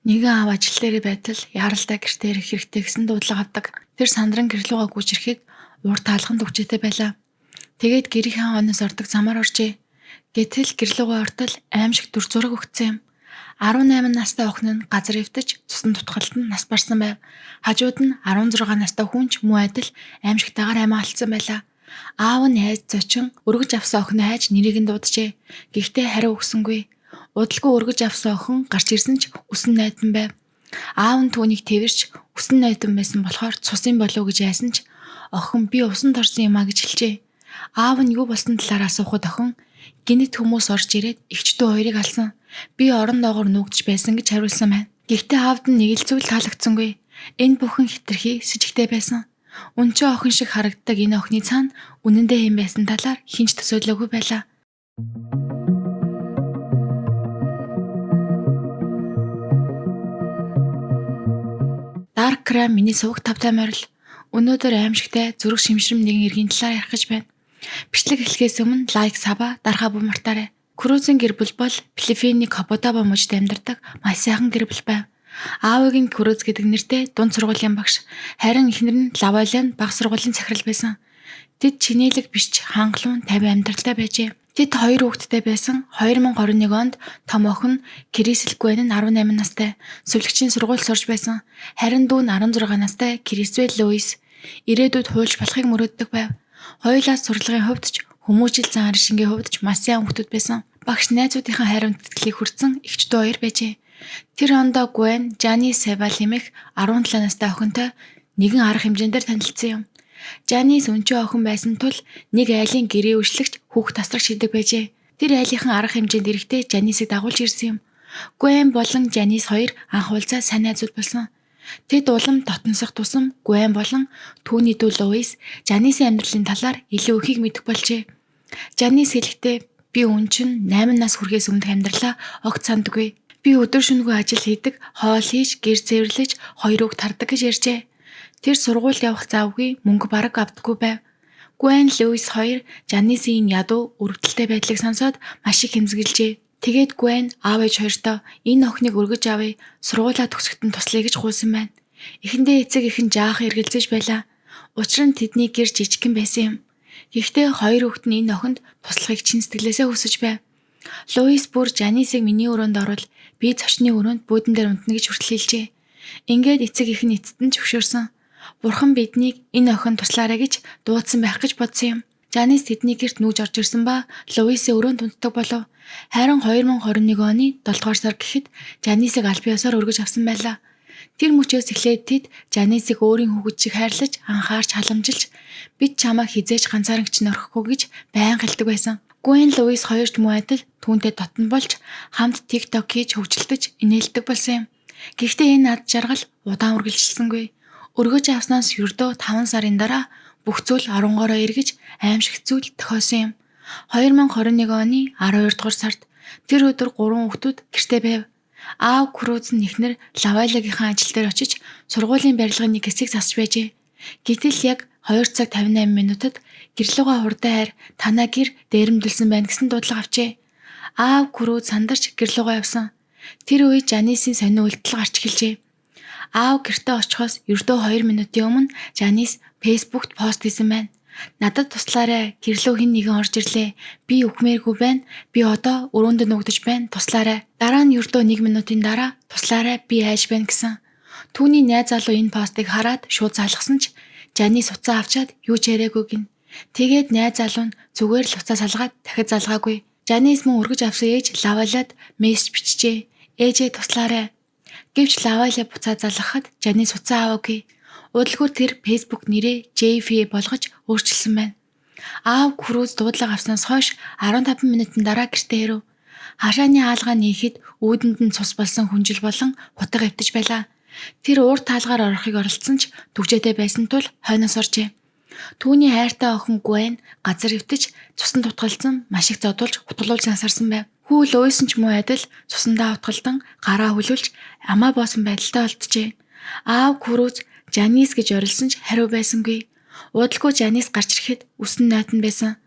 Нэгэн аав ажил дээр байтал яаралтай гэртээ ирэх хэрэгтэй гэсэн дуудлага авдаг. Тэр сандран гэрлүүгээ гүйж ирэхийг урт таалханд өгчтэй байлаа. Тэгээд гэрийн хойноос ордог замаар оржээ. Гэтэл гэрлүүгээ ортол аимшиг дүр зураг өгцөн юм. 18 настай охин нь газар эвтэж цусан тутгалтанд нас барсан байв. Хажууд нь 16 настай хүн ч муу адил аимшигтайгаар амиа алдсан байлаа. Аав нь айж зочин өргөж авсан охиноо хайж нэрийг нь дууджээ. Гэхдээ хариу өгсөнгүй. Удалгүй өргөж авсан охин гарч ирсэн ч үсэн найдан байв. Аав нь түүнийг тэрвэрч үсэн найдан байсан болохоор цусын болов гэж айсан ч охин би усанд орсон юм а гэж хэлжээ. Аав нь юу болсон талаар асуухад охин гинэт хүмүүс орж ирээд эгчдүү хоёрыг алсан. Би орон доогоор нүгдэж байсан гэж хариулсан байна. Гэхдээ аавд нь нэг л зүйл таалагдсангүй. Энэ бүхэн хитрхи сэжигтэй байсан. Өнчөө охин шиг харагддаг энэ охины цаана үнэндээ хэм байсан талаар хинч төсөөлөөгүй байлаа. Dark Crime миний сувг тавтай морил. Өнөөдөр аимшигтай зүрх шимшрэм нэгэн иргэн талаар ярих гэж байна. Бичлэг эхлэхээс өмнө лайк, саба, дарахаа буу мартаарай. Крузын гэр бүл бол Филиппиний Капотаба мужид амьдардаг маш сайхан гэр бүл байв. Аавыг нь Круз гэдэг нэртэй дунд сургуулийн багш, харин эхнэр нь Лавален баг сургуулийн захирал байсан. Тэд чинээлэг биш хангалуун 50 амьдралтай байжээ. Тэд 2 хүүхэдтэй байсан. 2021 онд том охин Крисэл Гвен нь 18 настай сүлэгчийн сургууль сурж байсан. Харин дүү нь 16 настай Крисвел Луис ирээдүйд хуульч болохыг мөрөөддөг байв. Хоёулаа сурлагын хувьд ч хүмүүжил зан аршингийн хувьд ч маш сайн хүүхдүүд байсан. Багш найзуудынхаа хариунд итгэлийг хүртсэн эгчдүү хоёр байжээ. Тэр ондоо Гвен Жани Севал хэмээх 17 настай охинтой нэгэн арга хэмжээндээр танилцсан юм. Жанис өнчөө охин байсан тул нэг айлын гэрээ үйлчлэгч хүүхд тасрах шийдэг байжээ. Тэр айлынхан арга хэмжээнд эрэхтэй Жанисыг дагуулж ирсэн юм. Гвен болон Жанис хоёр анх уулзаа сайн найзууд болсон. Тэд улам дотносох тусам Гвен болон түүний дүү Луис Жанисын амьдралын талаар илүү ихийг мэдэх болжээ. Жанис хэлэхдээ би өнчин 8 нас хүрэхээс өмнөх амьдралаа огт сандаггүй. Би өдөр шөнөгүй ажил хийдэг, хоол хийж, гэр зэвэрлэж, хоёр үг тардаг гэж ярьжээ. Тэр сургууль явах завгүй мөнгө бараг авдаггүй байв. Гвен Луис хоёр Жанисын ядуу өргөдөлтэй байдлыг сонсоод маш их хэмзэглэжээ. Тэгээд Гвен аав ээж хоёртоо энэ охиныг өргөж авъя, сургуулаа төгсгөхөд нь туслая гэж гуйсан байна. Эхэндээ эцэг ихэн жаахан эргэлзэж байлаа. Учир нь тэдний гэр жижигхэн байсан юм. Гэхдээ хоёр хүүхэд нь энэ охинд туслахыг чин сэтгэлээсээ хүсэж байв. Луис бүр Жанисыг миний өрөөнд орвол би зочны өрөөнд буудан дээр унтна гэж хүртэл хэлжээ. Ингээд эцэг ихэн эцэст нь зөвшөөрсөн. Бурхан биднийг энэ охин туслаарай гэж дуудсан байх гэж бодсон юм. Жанис тэдний гэрт нүүж орж ирсэн ба Луисээ өрөөнд унтдаг болов. Харин 2021 оны 7 дугаар сар гэхэд Жанисыг аль биесээр өргөж авсан байлаа. Тэр мөчөөс эхлээд тэд Жанисыг өөрийн хүүхэд шиг хайрлаж, анхаарч халамжилж, бид чамайг хизээж ганцаараа ч нөрөхгүй гэж байнга хэлдэг байсан. Гвен Луис хоёр ч муу адил түүнтэй дотн болж хамт TikTok хийж хөгжилдөж инээлдэг болсон юм. Гэхдээ энэ ад жаргал удаан үргэлжилсэнгүй. Өргөж авснаас ердөө 5 сарын дараа бүх зүйл оронгороо эргэж аимшигт зүйл тохиосон юм. 2021 оны 12 дугаар сард тэр өдөр 3 хүүхдүүд гэртээ байв. Аав Круз нь эхнэр Лавалагийнхаа ажил дээр очиж сургуулийн барилгын нэг хэсгийг засч байжээ. Гэтэл яг 2 цаг 58 минутад гэрлүүгээ хурдан хайр танаа гэр дээрэмдүүлсэн байна гэсэн дуудлага авчээ. Аав Круз сандарч гэрлүүгээ явсан. Тэр үед Жанисын сонио үйлдэл гарч эхэлжээ. Аав гэртээ очихоос ердөө 2 минутын өмнө Жанис Фэйсбүүкт пост хийсэн байна. Надад туслаарай. Гэрлөө хэн нэгэн орж ирлээ. Би үхмээргүй байна. Би одоо өрөөндөө нүгдэж байна. Туслаарай. Дараа нь ердөө 1 минутын дараа туслаарай. Би айж байна гэсэн. Түүний найз залуу энэ постыг хараад шууд залгасан ч Жанис уцаа авчаад юу ч яриаггүй гин. Тэгээд найз залуу нь зүгээр л уцаа салгаад дахид залгаагүй. Жанис мөн өргөж авсан ээж Лавалад мессеж бичжээ. Ээжээ туслаарай. Гэвч Лаваля буцаа залгахад Жанис уцаа аваагүй. Удалгүй тэр Facebook нэрээ JF болгож өөрчилсөн байна. Аав Круз дуудлага авснаас хойш 15 минутын дараа гэртээ ирэв. Хашааны хаалгаа нээхэд үүдэнд нь цус болсон хүнжил болон хутга эвтэж байлаа. Тэр уур таалгаар орохыг оролдсон ч түгжээтэй байсан тул хойноос оржээ. Түүний хайртай охин Гвен газар эвтэж цусан тутгалсан маш их зодуулж хутгалуулж насарсан байв. Хүү Луис нь ч муу адил цусандаа утгалдан гараа хүлүүлж амаа боосон байдалтай олджээ. Аав Круз Жанис гэж орилсон ч хариу байсангүй. Удалгүй Жанис гарч ирэхэд үсэн нойтон байсан.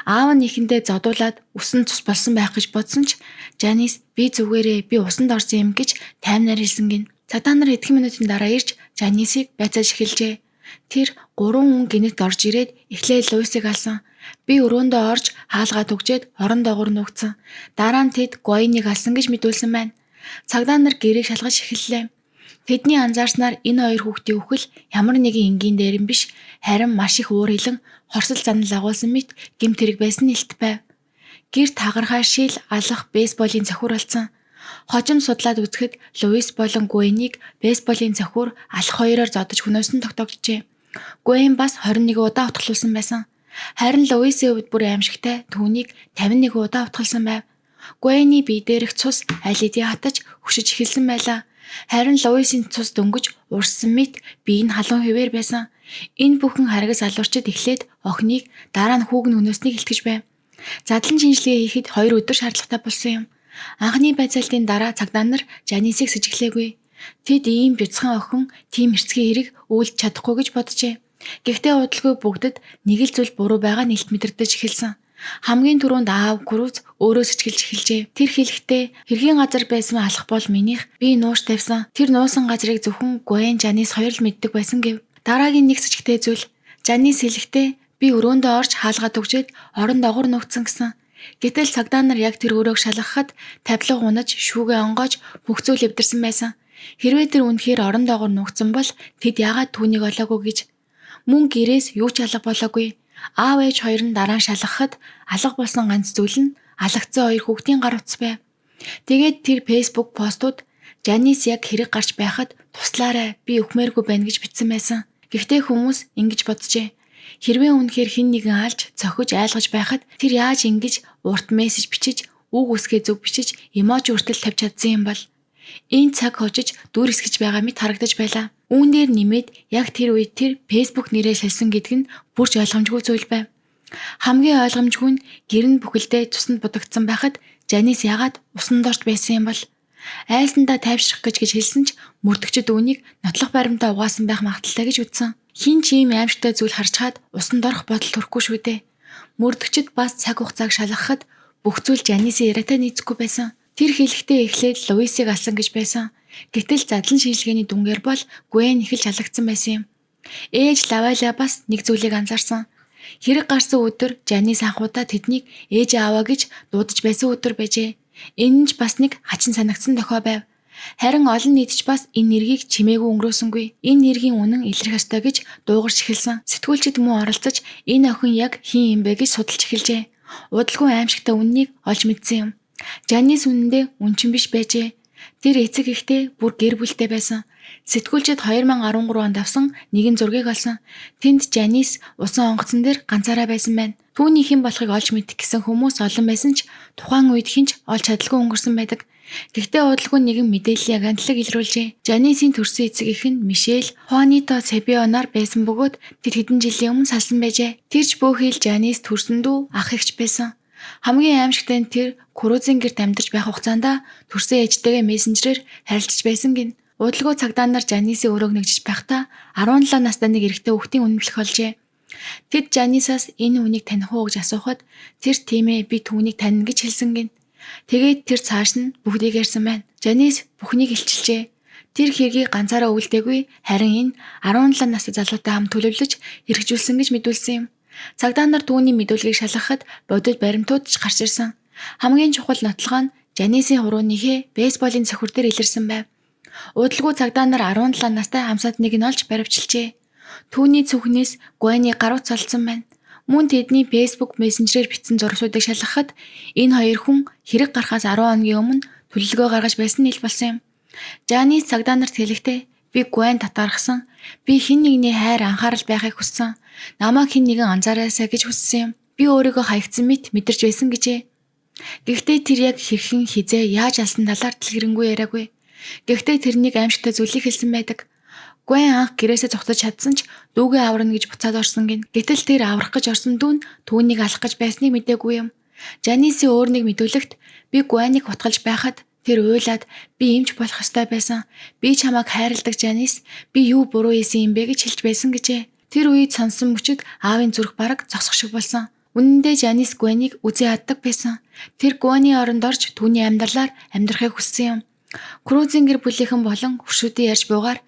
Аав нь ихэндээ зодуулаад усан цус болсон байх гэж бодсон ч Жанис би зүгээрээ би усанд орсон юм гэж таймнаар хэлсэн гин. Цагдаа нар хэдхэн минутын дараа ирж Жанисыг байцааж эхэлжээ. Тэр 3 хүн гинэт орж ирээд эхлээд Луисыг алсан. Би өрөөндөө орж хаалгаа түгжээд орон доогуур нуугдсан. Дараа нь тэд Гуайныг алсан гэж мэдүүлсэн байна. Цагдаа нар гэрийг шалгаж эхэллээ. Тэдний анзаарснаар энэ хоёр хүүхдийн үхэл ямар нэгэн энгийн дээрэн биш, харин маш их уур хилэн хорсол занал агуулсан мэт гэмт хэрэг байсан нэлт байв. Гэрт хагарахаар шил алах бейсболын цохиур алдсан. Хожим судлаад үзэхэд Луис болон Гуайныг бейсболын цохиур алах хоёроор зодож хөнөөсөн тогтогджээ. Гуайн бас 21 удаа утгалуулсан байсан. Харин Луисийн хувьд бүр аимшигтай түүнийг 51 удаа утгалсан байв. Гуайны бие дээрх цус аль хэдийн хатаж хөшөж эхэлсэн байлаа. Харин Луисийн цус дөнгөж урссан мэт бие нь халуун хэвээр байсан. Энэ бүхэн харгас алуурчид эхлээд охиныг дараа нь хүүг нь өнөөснийг илтгэж байв. Задлан шинжилгээ хийхэд 2 өдөр шаардлагатай болсон юм. Анхны байцаалтын дараа цагдаа нар Жанисыг сэжиглээгүй. Тэд ийм бяцхан охин тийм хэрцгий хэрэг үйлдэж чадахгүй гэж боджээ. Гэхдээ удалгүй бүгдэд нэг л зүйл буруу байгаа нь илт мэдэрдэж эхэлсэн. Хамгийн түрүүнд аав Крүз өөрөө сэжиглэж эхэлжээ. Тэр хэлэхдээ хэргийн газар байсан алах бол минийх, би нууш тавьсан. Тэр нуусан газрыг зөвхөн Гуайн Жанис хоёр л мэддэг байсан гэв. Дараагийн нэг сэжигтэй зүйл Жанис хэлэхдээ би өрөөндөө орж хаалгаа түгжээд орон доогуур нуугдсан гэсэн. Гэтэл цагдаа нар яг тэр өрөөг шалгахад тавилга унаж шүүгээ онгоож бүх зүйл эвдэрсэн байсан. Хэрвээ тэр үнэхээр орон доогуур нуугдсан бол тэд яагаад түүнийг олоогүй гэж. Мөн гэрээс юу ч алга болоогүй. Аав ээж хоёр нь дараа нь шалгахад алга болсон ганц зүйл нь алгацсан хоёр хүүхдийн гар утас байв. Тэгээд тэр Facebook постууд Жанис яг хэрэг гарч байхад туслаарай, би өхмээргүй байна гэж бичсэн байсан. Гэхдээ хүмүүс ингэж боджээ. Хэрвээ үнэхээр хэн нэгэн алж, цохиж айлгаж байхад тэр яаж ингэж урт мессеж бичиж, үг үсгээ зөв бичиж, эможи хүртэл тавьж чадсан юм бол энэ цаг хожиж дүүрсгэж байгаа мэт харагдаж байлаа. Үүн дээр нэмээд яг тэр үед тэр Facebook нэрээ шалсан гэдг нь бүрч ойлгомжгүй зүйл байв. Хамгийн ойлгомжгүй нь гэр нь бүхэлдээ цуснд будагдсан байхад Жанис яагаад усанд орж байсан юм бол? Айсандаа тайвшрах гэж хэлсэн ч мөрдөгчд үүнийг нотлох баримтаа угаасан байх магадaltaй гэж үзсэн. Хин ч ийм аимшигтай зүйл харж хаад усанд орох бодол төрөхгүй шүү дээ. Мөрдөгчд бас цаг хугацааг шалгахад бүх зүйл Жанисын яриатай нийцэхгүй байсан. Тэр хэлэхдээ эхлээд Луисыг алсан гэж байсан. Гэтэл задлан шинжилгээний дүнгээр бол Гуайн эхэлж алагдсан байсан юм. Ээж Лаваля бас нэг зүйлийг анзаарсан. Хэрэг гарсан өдөр Жанис анхудаа тэднийг ээж аваа гэж дуудаж байсан өдөр байжээ. Энэ нь ч бас нэг хачин санагдсан дохой байв. Харин олон нийт ч бас энэ нэргийг чимээгүй өнгөрөөсөнгүй. Энэ нэргийн үнэн илрэх ёстой гэж дуугарч эхэлсэн. Сэтгүүлчид мөн оролцож энэ охин яг хэн юм бэ гэж судалж эхэлжээ. Удалгүй аимшигтай үннийг олж мэдсэн юм. Жанис үнэндээ үнчин биш байжээ. Тэр эцэг ихтэй бүр гэр бүлтэй байсан. Сэтгүүлчид 2013 онд авсан нэгэн зургийг олсон. Тэнд Жанис усан онгоцон дээр ганцаараа байсан байна. Түүний хэн болохыг олж мэдэх гэсэн хүмүүс олон байсан ч тухайн үед хинч олж чадалгүй өнгөрсөн байдаг. Гэхдээ удалгүй нэгэн мэдээллийн агентлаг илрүүлжээ. Жанисийн төрсөн эцэг эх нь Мишель Хуанито Себионоор байсан бөгөөд тэр хэдэн жилийн өмнө салсан байжээ. Тэрч бөөхөл Жанис төрсөндөө ах эгч байсан. Хамгийн аимшигтай нь тэр Крузын гэрт амьдарч байх хугацаанд төрсөн ээжтэйгээ мессенжерээр харилцаж байсан гин. Удалгүй цагдаа нар Жанисийн өрөөг нэгжиж байхдаа 17 настай нэг эрэгтэй хүүхдийн үнэмлэх олжээ. Тэд Жанисаас энэ хүнийг таних уу гэж асуухад тэр тийм ээ би түүнийг таних гэж хэлсэн гин. Тэгээд тэр цааш нь бүгдийг ярьсан байна. Жанис бүхнийг илчилжээ. Тэр хэргийг ганцаараа үлдээгүй харин энэ 17 настай залуутай хамт төлөвлөж хэрэгжүүлсэн гэж мэдүүлсэн юм. Цагдаа нар түүний мэдүүлгийг шалгахад бодит баримтууд ч гарч ирсэн. Хамгийн чухал нотлого нь Жанисийн хурууныхээ бейсболын цохир дээр илэрсэн байв. Удалгүй цагдаа нар 17 настай хамсаатныг нь олж баривчилжээ. Түүний цүнхнээс Гуайны гар утас олдсон байна. Мөн тэдний Facebook мессенжерээр бичсэн зургуудыг шалгахад энэ хоёр хүн хэрэг гарахаас 10 хоногийн өмнө төлөлгөө гаргаж байсан нь ил болсон юм. Жанис цагдаа нарт хэлэхдээ би Гуайн татаархсан. Би хэн нэгний хайр анхаарал байхыг хүссэн. Намайг хэн нэгэн анзаараасаа гэж хүссэн юм. Би өөрийгөө хаягдсан мэт мэдэрч байсан гэжээ. Гэхдээ тэр яг хэрхэн хизээ яаж алсан талаар дэлгэрэнгүй яриагүй. Гэхдээ тэрнийг аимшигтай зүйлийг хэлсэн байдаг. Гуайн анх гэрээсээ зогтож чадсан ч дүүгээ аварна гэж буцаад орсон гин. Гэтэл тэр аврах гэж орсон дүүн түүнийг алах гэж байсныг мэдээгүй юм. Жанисийн өөр нэг мэдүүлэгт би Гуайныг хутгалж байхад тэр уйлаад би эмч болох ёстой байсан. Би чамайг хайрладаг Жанис, би юу буруу хийсэн юм бэ гэж хэлж байсан гэжээ. Тэр үед сонсон мөчид аавын зүрх бараг зогсох шиг болсон. Үнэн дээр Жанис Гвенийг үзий аддаг байсан. Тэр Гвений оронд орж түүний амьдралаар амьдрахыг хүссэн юм. Крузийн гэр бүлийнхэн болон хуршүүдийн ярьж буугаар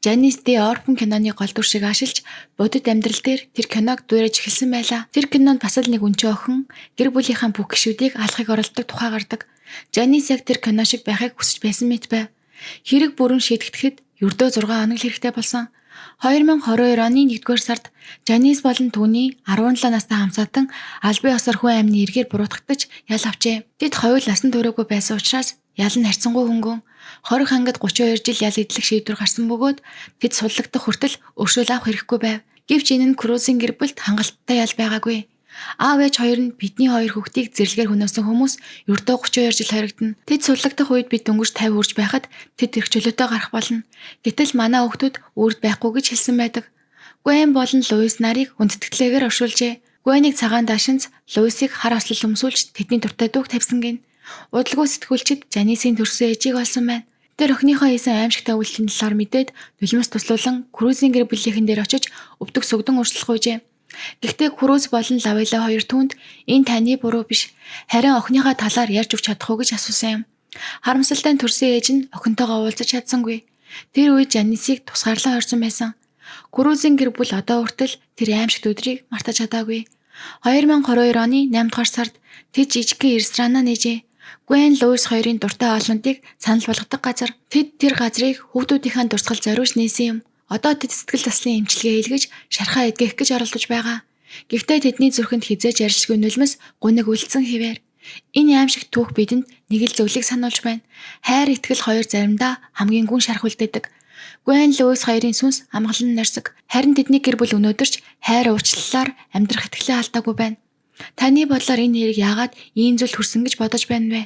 Жанис Д. Орфен киноны гол дүр шиг ашиглаж бодит амьдрал дээр тэр киног дуурайж эхэлсэн байлаа. Тэр кинонд бас л нэг өнчөө охин гэр бүлийнхаа бүх гишүүдийг алахыг оролдог тухай гардаг. Жанис яг тэр кино шиг байхыг хүсэж байсан мэт байв. Хэрэг бүрэн шийдэгдэхэд ердөө 6 хоног л хэрэгтэй болсон. 2022 оны 1-р сард Жанис болон түүний 17 настай хамсаатан албан ёсоор хүн амны эргээр буруутгагдаж ял авчээ. Тэд хоёул насан туршаагүй байсан учраас ял нь харьцангуй хөнгөн. Хорих ангид 32 жил ял идэх шийдвэр гарсан бөгөөд тэд судлагдах хүртэл өршөөл авах хэрэггүй байв. Гэвч энэ нь Крузийн гэр бүлд хангалттай ял байгаагүй. Аав ээж хоёр нь бидний хоёр хүүхдийг зэрлэгээр хөнөөсөн хүмүүс ердөө 32 жил харагдана. Тэд судлагдах үед бид дөнгөж 50 хүрж байхад тэд эрх чөлөөтэй гарах болно. Гэтэл манай хүүхдүүд үрд байхгүй гэж хэлсэн байдаг. Гвен болон Луис нарыг хүндэтгэлээр оршуулжээ. Гвенийг цагаан даашинз Луисыг хар ослол өмсүүлж тэдний дуртай дууг тавьсан гин. Удалгүй сэтгүүлчид Жанисийн төрсөн ээжийг олсон байна. Тэр охиныхоо хийсэн аимшигтай үйлдэлийн талаар мэдээд нулимс туслуулан Крузийн гэр бүлийнхэн дээр очиж өвдөг сүгдэн урьдчилах үйжээ. Гэхдээ Круз болон Лавела хоёр түүнд энэ таны буруу биш, харин охиныхоо талаар ярьж өгч чадах уу гэж асуусан юм. Харамсалтай нь төрсөн ээж нь охинтойгоо уулзаж чадсангүй. Тэр үед Жанисийг тусгаарлан орсон байсан. Крузийн гэр бүл одоо хүртэл тэр аимшигт өдрийг мартаж чадаагүй. 2022 оны 8-р сард тэд жижигхэн ресторанаа нээжээ. Гвен Луис хоёрын дуртай олонтыг санал болгодог газар. Тэд тэр газрыг хүүхдүүдийнхээ дурсгал зориулж нээсэн юм. Одоо тэд сэтгэл заслын эмчилгээ хийлгэж шархаа эдгэх гэж оролдож байгаа. Гэхдээ тэдний зүрхэнд хизээж ярьшгүй нулимс гуниг үлдсэн хэвээр. Энэ аимшигт түүх бидэнд нэг л зөвлөгийг сануулж байна. Хайр итгэл хоёр заримдаа хамгийн гүн шарх үлдээдэг. Гвен Луис хоёрын сүнс амгалан нарсаг. Харин тэдний гэр бүл өнөөдөрч хайр уучлалаар амьдрах итгэлээ алдаагүй байна. Таны бодлоор энэ хэрэг яагаад ийм зүйл хүрсэн гэж бодож байна вэ?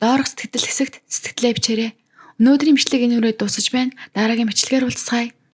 Доорх сэтгэл хэсэгт сэтгэлээ бичээрэй. Өнөөдрийн бичлэг энэ үрээ дуусаж байна. Дараагийн бичлэгээр уулзцгаая.